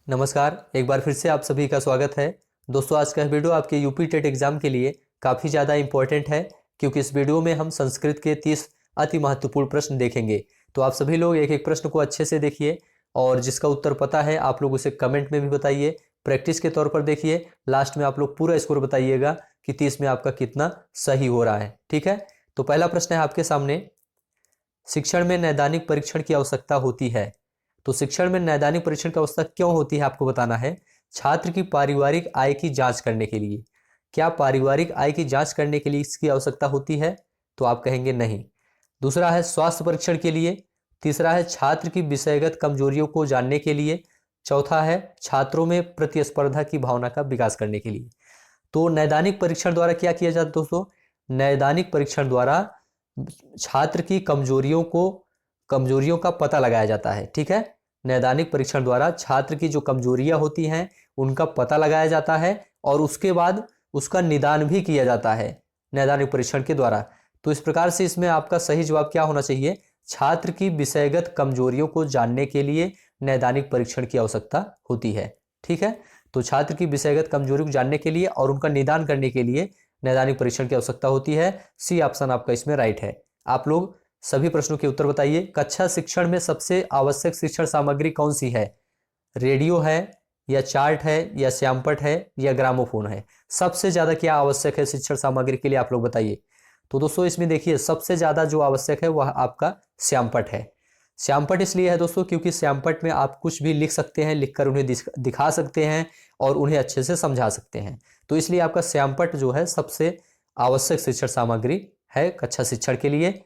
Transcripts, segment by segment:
नमस्कार, एक बार फिर से आप सभी का स्वागत है। दोस्तों, आज का वीडियो आपके यूपी टेट एग्जाम के लिए काफ़ी ज़्यादा इम्पोर्टेंट है, क्योंकि इस वीडियो में हम संस्कृत के 30 अति महत्वपूर्ण प्रश्न देखेंगे। तो आप सभी लोग एक एक प्रश्न को अच्छे से देखिए और जिसका उत्तर पता है आप लोग उसे कमेंट में भी बताइए, प्रैक्टिस के तौर पर देखिए। लास्ट में आप लोग पूरा स्कोर बताइएगा कि 30 में आपका कितना सही हो रहा है। ठीक है, तो पहला प्रश्न है आपके सामने, शिक्षण में नैदानिक परीक्षण की आवश्यकता होती है। तो शिक्षण में नैदानिक परीक्षण की आवश्यकता क्यों होती है आपको बताना है। छात्र की पारिवारिक आय की जांच करने के लिए। क्या पारिवारिक आय की जांच करने के लिए इसकी आवश्यकता होती है? तो आप कहेंगे नहीं। दूसरा है स्वास्थ्य परीक्षण के लिए। तीसरा है छात्र की विषयगत कमजोरियों को जानने के लिए। चौथा है छात्रों में प्रतिस्पर्धा की भावना का विकास करने के लिए। तो नैदानिक परीक्षण द्वारा क्या किया जाता है दोस्तों? नैदानिक परीक्षण द्वारा छात्र की कमजोरियों का पता लगाया जाता है। ठीक है, नैदानिक परीक्षण द्वारा छात्र की जो कमजोरियां होती हैं उनका पता लगाया जाता है और उसके बाद उसका निदान भी किया जाता है नैदानिक परीक्षण के द्वारा। तो इस प्रकार से इसमें आपका सही जवाब क्या होना चाहिए? छात्र की विषयगत कमजोरियों को जानने के लिए नैदानिक परीक्षण की आवश्यकता होती है। ठीक है, तो छात्र की विषयगत कमजोरी को जानने के लिए और उनका निदान करने के लिए नैदानिक परीक्षण की आवश्यकता होती है। सी ऑप्शन आपका इसमें राइट है। आप लोग सभी प्रश्नों के उत्तर बताइए। कक्षा शिक्षण में सबसे आवश्यक शिक्षण सामग्री कौन सी है? रेडियो है या चार्ट है या श्यामपट है या ग्रामोफोन है? सबसे ज्यादा क्या आवश्यक है शिक्षण सामग्री के लिए, आप लोग बताइए। तो दोस्तों इसमें देखिए सबसे ज्यादा जो आवश्यक है वह आपका श्यामपट है। श्यामपट इसलिए है दोस्तों क्योंकि श्यामपट में आप कुछ भी लिख सकते हैं, लिखकर उन्हें दिखा सकते हैं और उन्हें अच्छे से समझा सकते हैं। तो इसलिए आपका श्यामपट जो है सबसे आवश्यक शिक्षण सामग्री है कक्षा शिक्षण के लिए।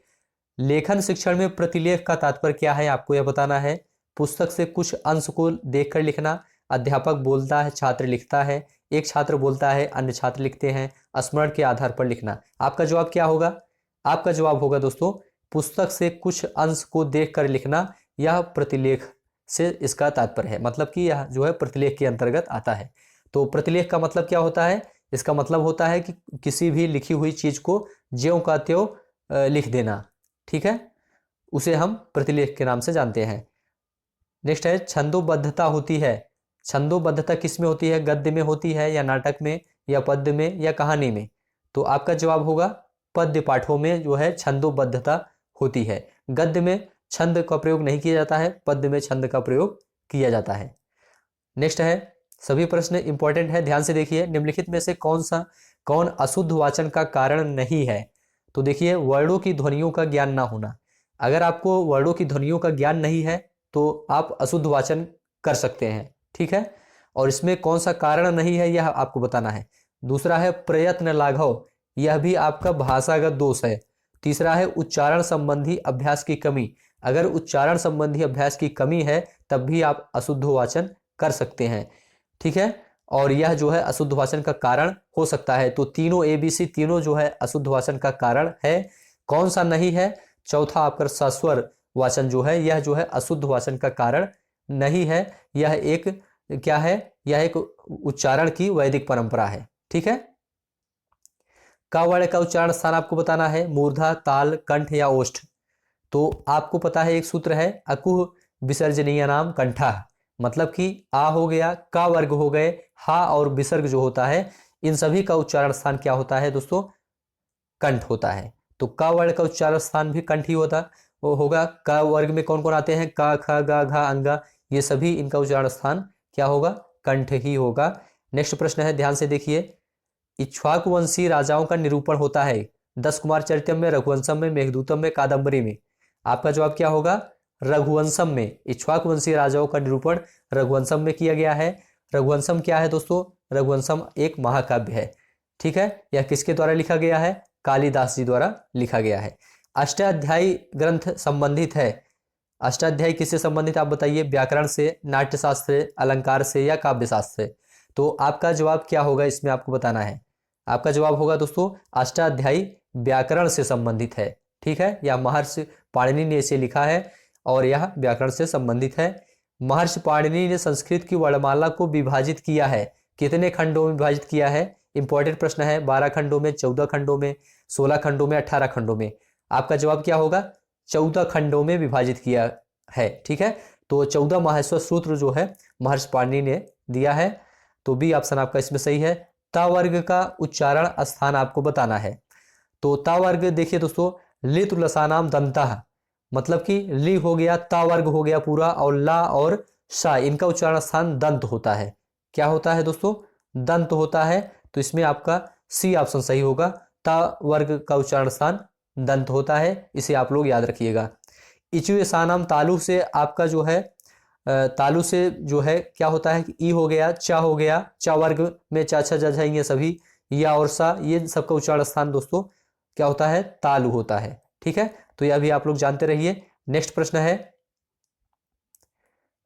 लेखन शिक्षण में प्रतिलेख का तात्पर्य क्या है आपको यह बताना है। पुस्तक से कुछ अंश को देखकर लिखना। अध्यापक बोलता है, छात्र लिखता है। एक छात्र बोलता है, अन्य छात्र लिखते हैं। स्मरण के आधार पर लिखना। आपका जवाब क्या होगा? आपका जवाब होगा दोस्तों पुस्तक से कुछ अंश को देखकर लिखना। यह प्रतिलेख से इसका तात्पर्य है, मतलब कि यह जो है प्रतिलेख के अंतर्गत आता है। तो प्रतिलेख का मतलब क्या होता है? इसका मतलब होता है कि किसी भी लिखी हुई चीज को ज्यों का त्यों लिख देना। ठीक है, उसे हम प्रतिलेख के नाम से जानते हैं। नेक्स्ट है छंदोबद्धता होती है। छंदोबद्धता किस में होती है? गद्य में होती है या नाटक में या पद्य में या कहानी में? तो आपका जवाब होगा पद्य पाठों में जो है छंदोबद्धता होती है। गद्य में छंद का प्रयोग नहीं किया जाता है, पद्य में छंद का प्रयोग किया जाता है। नेक्स्ट है, सभी प्रश्न इंपॉर्टेंट है, ध्यान से देखिए। निम्नलिखित में से कौन अशुद्ध वाचन का कारण नहीं है? तो देखिए वर्णों की ध्वनियों का ज्ञान ना होना। अगर आपको वर्णों की ध्वनियों का ज्ञान नहीं है तो आप अशुद्ध वाचन कर सकते हैं। ठीक है, और इसमें कौन सा कारण नहीं है यह आपको बताना है। दूसरा है प्रयत्न लाघव, यह भी आपका भाषागत दोष है। तीसरा है उच्चारण संबंधी अभ्यास की कमी। अगर उच्चारण संबंधी अभ्यास की कमी है तब भी आप अशुद्ध वाचन कर सकते हैं। ठीक है, और यह जो है अशुद्ध वाचन का कारण हो सकता है। तो तीनों ABC तीनों जो है अशुद्ध वाचन का कारण है। कौन सा नहीं है? चौथा आपका सस्वर वाचन जो है यह जो है अशुद्ध वाचन का कारण नहीं है। यह एक क्या है? यह एक उच्चारण की वैदिक परंपरा है। ठीक है, क वर्ण का उच्चारण स्थान आपको बताना है, मूर्धा, ताल, कंठ या ओष्ठ। तो आपको पता है एक सूत्र है, अकुह विसर्जनीय नाम कंठा। मतलब कि आ हो गया, का वर्ग हो गए, हा और विसर्ग जो होता है इन सभी का उच्चारण स्थान क्या होता है दोस्तों? कंठ होता है। तो क वर्ण का उच्चारण स्थान भी कंठ ही होगा। क वर्ग में कौन कौन आते हैं? क, ख, ग, घ, अंग, ये सभी इनका उच्चारण स्थान क्या होगा? कंठ ही होगा। नेक्स्ट प्रश्न है, ध्यान से देखिए। इक्ष्वाकुवंशी राजाओं का निरूपण होता है 10 कुमार चरितम में, रघुवंशम में, मेघदूतम में, कादम्बरी में। आपका जवाब क्या होगा? रघुवंशम में। इक्ष्वाकुवंशी राजाओं का निरूपण रघुवंशम में किया गया है। रघुवंशम क्या है दोस्तों? रघुवंशम एक महाकाव्य है। ठीक है, यह किसके द्वारा लिखा गया है? कालिदास जी द्वारा लिखा गया है। अष्टाध्यायी ग्रंथ संबंधित है। अष्टाध्यायी किससे संबंधित आप बताइए? व्याकरण से, नाट्यशास्त्र से, अलंकार से या काव्य शास्त्र से? तो आपका जवाब क्या होगा इसमें आपको बताना है। आपका जवाब होगा दोस्तों अष्टाध्यायी व्याकरण से संबंधित है। ठीक है, यह महर्षि पाणिनि ने इसे लिखा है और यह व्याकरण से संबंधित है। महर्षि पाणिनि ने संस्कृत की वर्णमाला को विभाजित किया है। कितने खंडों में विभाजित किया है? इंपॉर्टेंट प्रश्न है। 12 खंडों में, 14 खंडों में, 16 खंडों में, 18 खंडों में? आपका जवाब क्या होगा? 14 खंडों में विभाजित किया है। ठीक है, तो 14 माहेश्वर सूत्र जो है महर्षि पाणिनि ने दिया है। तो बी ऑप्शन आपका इसमें सही है। ता वर्ग का उच्चारण स्थान आपको बताना है। तो ता वर्ग देखिए दोस्तों, लित लसानाम दंता, मतलब कि ली हो गया, ता वर्ग हो गया पूरा, और ला और शा इनका उच्चारण स्थान दंत होता है। क्या होता है दोस्तों? दंत होता है। तो इसमें आपका सी ऑप्शन सही होगा। ता वर्ग का उच्चारण स्थान दंत होता है, इसे आप लोग याद रखिएगा। इचु सानाम तालु से आपका जो है तालु से जो है क्या होता है कि ई हो गया, चा हो गया, चा वर्ग में चा छा जा ये सभी, या और सा, ये सबका उच्चारण स्थान दोस्तों क्या होता है? तालु होता है। ठीक है, तो यह भी आप लोग जानते रहिए। नेक्स्ट प्रश्न है,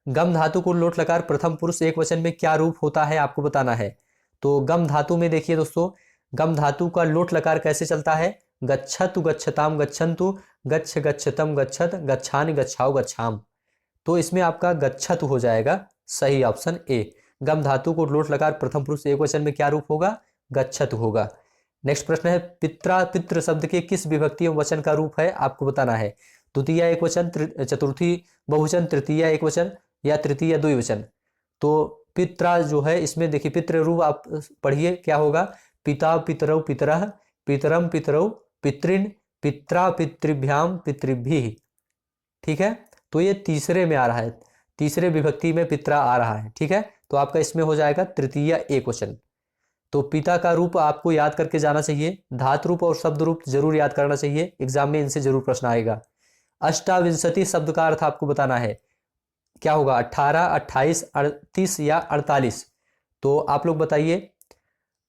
गम धातु को लोट लकार प्रथम पुरुष एक वचन में क्या रूप होता है आपको बताना है। तो गम धातु में देखिए दोस्तों, गम धातु का लोट लकार कैसे चलता है? गच्छतु गच्छताम गच्छन्तु, गच्छ गच्छतम गच्छत, गच्छानि गच्छाओ गच्छाम। तो इसमें आपका गच्छत हो जाएगा, सही ऑप्शन ए। गम धातु को लोट लकार प्रथम पुरुष एक वचन में क्या रूप होगा? गच्छत होगा। नेक्स्ट प्रश्न है, पित्रा पितृ शब्द के किस विभक्ति एवं वचन का रूप है आपको बताना है। द्वितीय एक वचन, चतुर्थी बहुवचन, तृतीय एक वचन, या तृतीय द्विवचन। तो पित्रा जो है इसमें देखिए पितृ रूप आप पढ़िए क्या होगा? पिता पितरौ पितरः, पितरम पितरौ पितृन, पित्रा पितृभ्याम पितृभ्यः। ठीक है, तो ये तीसरे में आ रहा है, तीसरे विभक्ति में पित्रा आ रहा है। ठीक है, तो आपका इसमें हो जाएगा तृतीय एक वचन। तो पिता का रूप आपको याद करके जाना चाहिए, धातु रूप और शब्द रूप जरूर याद करना चाहिए, एग्जाम में इनसे जरूर प्रश्न आएगा। अष्टाविंशति शब्द का अर्थ आपको बताना है, क्या होगा? 18, 28, 38 या 48। तो आप लोग बताइए,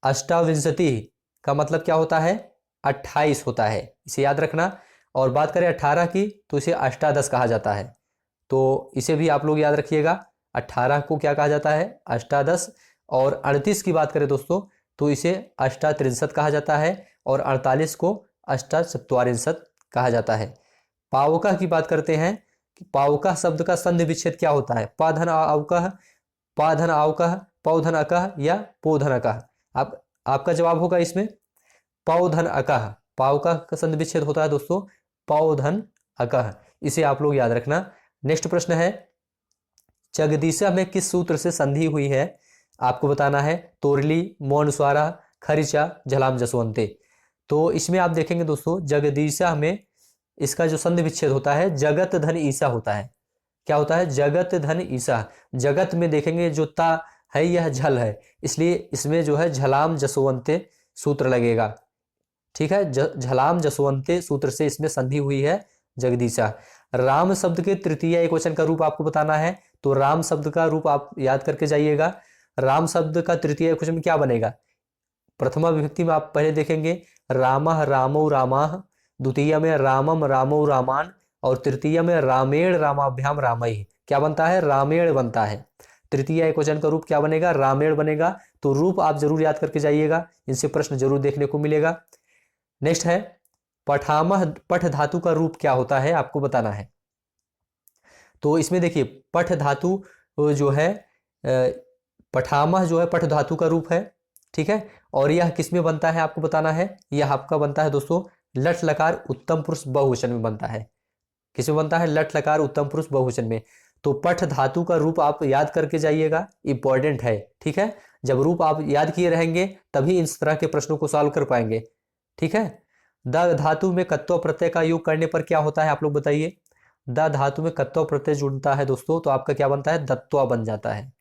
अष्टाविंशति का मतलब क्या होता है? 28 होता है, इसे याद रखना। और बात करें 18 की तो इसे अष्टादश कहा जाता है, तो इसे भी आप लोग याद रखिएगा। 18 को क्या कहा जाता है? अष्टादश। और 38 की बात करें दोस्तों तो इसे अष्टात्रिंशत कहा जाता है, और 48 को अष्टाचत्वारिंशत कहा जाता है। पावका की बात करते हैं कि पावका शब्द का संधि विच्छेद क्या होता है? पाधन आवकह, पाधन आवकह, पौधन अकह, या पोधन अकह। आपका जवाब होगा इसमें पौधन अकह। पावका का संधि विच्छेद होता है दोस्तों पौधन अकह, इसे आप लोग याद रखना। नेक्स्ट प्रश्न है, जगदीशा में किस सूत्र से संधि हुई है आपको बताना है। तोरली, मौनस्वारा, खरिचा, झलाम जसवंते। तो इसमें आप देखेंगे दोस्तों, जगदीशा में इसका जो संधि विच्छेद होता है जगत धन ईसा होता है। क्या होता है? जगत धन ईसा। जगत में देखेंगे जो ता है यह झल है, इसलिए इसमें जो है झलाम जसवंते सूत्र लगेगा। ठीक है, झलाम जसवंते सूत्र से इसमें संधि हुई है जगदीशा। राम शब्द के तृतीय एक वचन का रूप आपको बताना है, तो राम शब्द का रूप आप याद करके जाइएगा। राम शब्द का तृतीय एक वचन में क्या बनेगा? प्रथमा विभक्ति में आप पहले देखेंगे रामः रामौ रामाः, द्वितीय में रामम रामौ रामान, और तृतीय में रामेण रामाभ्याम रामैः। क्या बनता है? रामेण बनता है। तृतीय एक वचन का रूप क्या बनेगा? रामेण बनेगा। तो रूप आप जरूर याद करके जाइएगा, इनसे प्रश्न जरूर देखने को मिलेगा। नेक्स्ट है, पठामह पठ धातु का रूप क्या होता है आपको बताना है। तो इसमें देखिए पठ धातु जो है पठामह जो है पठ धातु का रूप है। ठीक है, और यह किस में बनता है आपको बताना है। यह आपका बनता है दोस्तों लट लकार उत्तम पुरुष बहुवचन में बनता है। किस में बनता है? लट लकार उत्तम पुरुष बहुवचन में। तो पठ धातु का रूप आप याद करके जाइएगा, इंपॉर्टेंट है। ठीक है, जब रूप आप याद किए रहेंगे तभी इस तरह के प्रश्नों को सॉल्व कर पाएंगे। ठीक है, द धातु में कत्व प्रत्यय का योग करने पर क्या होता है आप लोग बताइए। द धातु में कत्व प्रत्यय जुड़ता है दोस्तों, तो आपका क्या बनता है? दत्वा बन जाता है।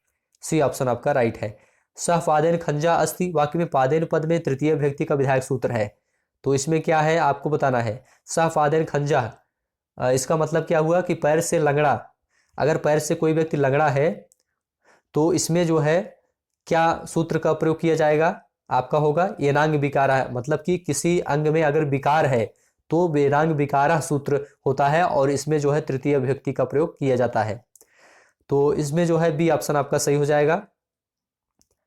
सी ऑप्शन आपका राइट है। सह पादेन खंजा अस्ति वाक्य में पादेन पद में तृतीय व्यक्ति का विधायक सूत्र है, तो इसमें क्या है आपको बताना है। सह पादेन खंजा, इसका मतलब क्या हुआ कि पैर से लंगड़ा, अगर पैर से कोई व्यक्ति लंगड़ा है तो इसमें जो है क्या सूत्र का प्रयोग किया जाएगा आपका होगा येनांग विकारा, मतलब कि किसी अंग में अगर विकार है तो वेदांग विकारा सूत्र होता है, और इसमें जो है तृतीय विभक्ति का प्रयोग किया जाता है। तो इसमें जो है बी ऑप्शन आपका सही हो जाएगा।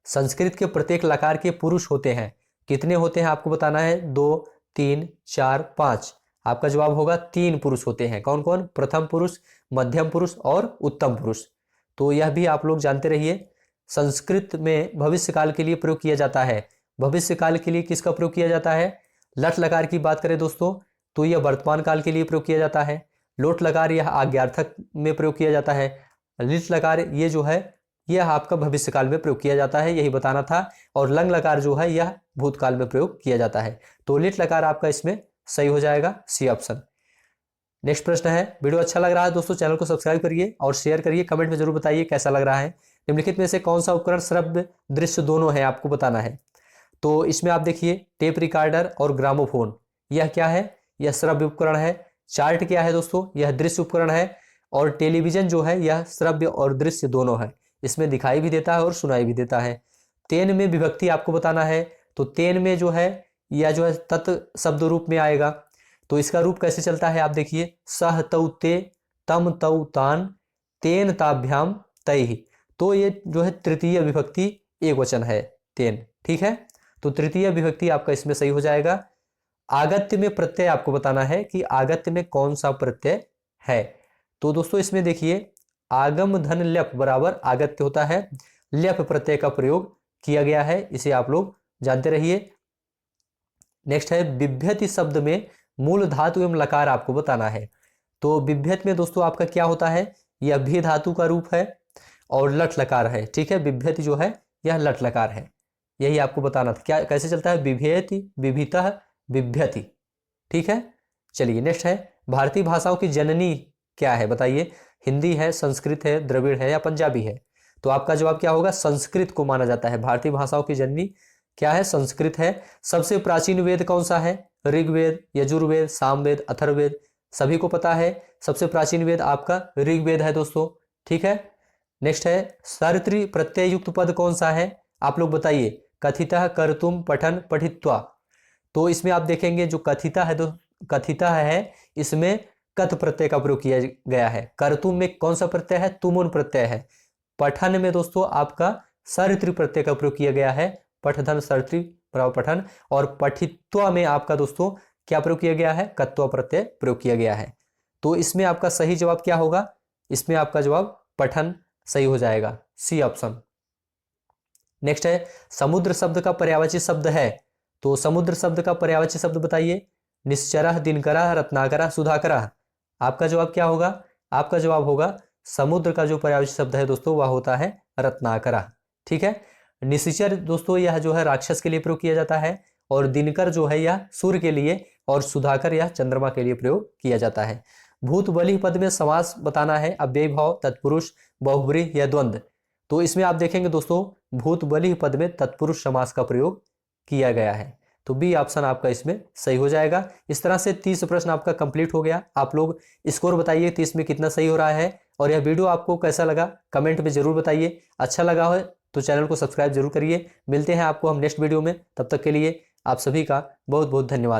संस्कृत के प्रत्येक लकार के पुरुष होते हैं, कितने होते हैं आपको बताना है। 2, 3, 4, 5। आपका जवाब होगा 3 पुरुष होते हैं। कौन कौन? प्रथम पुरुष, मध्यम पुरुष और उत्तम पुरुष। तो यह भी आप लोग जानते रहिए। संस्कृत में भविष्य काल के लिए प्रयोग किया जाता है। भविष्य काल के लिए किसका प्रयोग किया जाता है? लट लकार की बात करें दोस्तों तो यह वर्तमान काल के लिए प्रयोग किया जाता है। लोट लकार यह आज्ञार्थक में प्रयोग किया जाता है। लिट लकार ये जो है यह आपका भविष्यकाल में प्रयोग किया जाता है, यही बताना था। और लंग लकार जो है यह भूतकाल में प्रयोग किया जाता है। तो लिट लकार आपका इसमें सही हो जाएगा, सी ऑप्शन। नेक्स्ट प्रश्न है, वीडियो अच्छा लग रहा है दोस्तों चैनल को सब्सक्राइब करिए और शेयर करिए, कमेंट में जरूर बताइए कैसा लग रहा है। निम्नलिखित में से कौन सा उपकरण श्रव्य दृश्य दोनों है, आपको बताना है। तो इसमें आप देखिए टेप रिकॉर्डर और ग्रामोफोन, यह क्या है, यह श्रव्य उपकरण है। चार्ट क्या है दोस्तों, यह दृश्य उपकरण है। और टेलीविजन जो है यह श्रव्य और दृश्य दोनों है, इसमें दिखाई भी देता है और सुनाई भी देता है। तेन में विभक्ति आपको बताना है। तो तेन में जो है यह जो है तत् शब्द रूप में आएगा। तो इसका रूप कैसे चलता है आप देखिए, सह तौ ते, तम तौ तान, तेन ताभ्याम तैहि। तो ये जो है तृतीय विभक्ति एक वचन है, तेन, ठीक है। तो तृतीय विभक्ति आपका इसमें सही हो जाएगा। आगत्य में प्रत्यय आपको बताना है कि आगत्य में कौन सा प्रत्यय है। तो दोस्तों इसमें देखिए आगम धन ल्यप बराबर आगत्य होता है, ल्यप प्रत्यय का प्रयोग किया गया है, इसे आप लोग जानते रहिए। नेक्स्ट है बिभ्यति शब्द में मूल धातु एवं लकार आपको बताना है। तो बिभ्यत में दोस्तों आपका क्या होता है, यह भी धातु का रूप है और लट लकार है, ठीक है। बिभ्यति जो है यह लट लकार है, यही आपको बताना था। क्या कैसे चलता है, बिभेति, बिभितः, बिभ्यति, ठीक है। चलिए नेक्स्ट है, भारतीय भाषाओं की जननी क्या है बताइए। हिंदी है, संस्कृत है, द्रविड़ है या पंजाबी है। तो आपका जवाब क्या होगा, संस्कृत को माना जाता है। भारतीय भाषाओं की जननी क्या है, संस्कृत है। सबसे प्राचीन वेद कौन सा है, ऋग्वेद, यजुर्वेद, सामवेद, अथर्ववेद, सभी को पता है। सबसे प्राचीन वेद आपका ऋग्वेद है दोस्तों, ठीक है। नेक्स्ट है सर्वत्री प्रत्यय युक्त पद कौन सा है, आप लोग बताइए। कथितः, कर्तुम, पठन, पठित्वा। तो इसमें आप देखेंगे जो कथिता है, कथिता है इसमें कथ प्रत्यय का प्रयोग किया गया है। कर्तुम में कौन सा प्रत्यय है, तुमुन प्रत्यय है। पठन में दोस्तों आपका सर्वत्री प्रत्यय का प्रयोग किया गया है, पठधन सर्वत्री बराबर पठन। और पठित्वा में आपका दोस्तों क्या प्रयोग किया गया है, कत्वा प्रत्यय प्रयोग किया गया है। तो इसमें आपका सही जवाब क्या होगा, इसमें आपका जवाब पठन सही हो जाएगा, सी ऑप्शन। नेक्स्ट है समुद्र शब्द का पर्यायवाची शब्द है। तो समुद्र शब्द का पर्यायवाची शब्द बताइए। निश्चरः, दिनकरः, रत्नाकरः, सुधाकरः। आपका जवाब क्या होगा, आपका जवाब होगा समुद्र का जो पर्यायवाची शब्द है दोस्तों वह होता है रत्नाकरः, ठीक है। निशिचर दोस्तों यह जो है राक्षस के लिए प्रयोग किया जाता है, और दिनकर जो है यह सूर्य के लिए, और सुधाकर यह चंद्रमा के लिए प्रयोग किया जाता है। भूत बलि पद में समास बताना है, अव्ययी भाव, तत्पुरुष, बहुब्रीहि या द्वंद्व। तो इसमें आप देखेंगे दोस्तों भूत बलि पद में तत्पुरुष समास का प्रयोग किया गया है। तो बी ऑप्शन आपका इसमें सही हो जाएगा। इस तरह से 30 प्रश्न आपका कंप्लीट हो गया। आप लोग स्कोर बताइए 30 में कितना सही हो रहा है, और यह वीडियो आपको कैसा लगा कमेंट में जरूर बताइए। अच्छा लगा हो तो चैनल को सब्सक्राइब जरूर करिए। मिलते हैं आपको हम नेक्स्ट वीडियो में, तब तक के लिए आप सभी का बहुत बहुत धन्यवाद।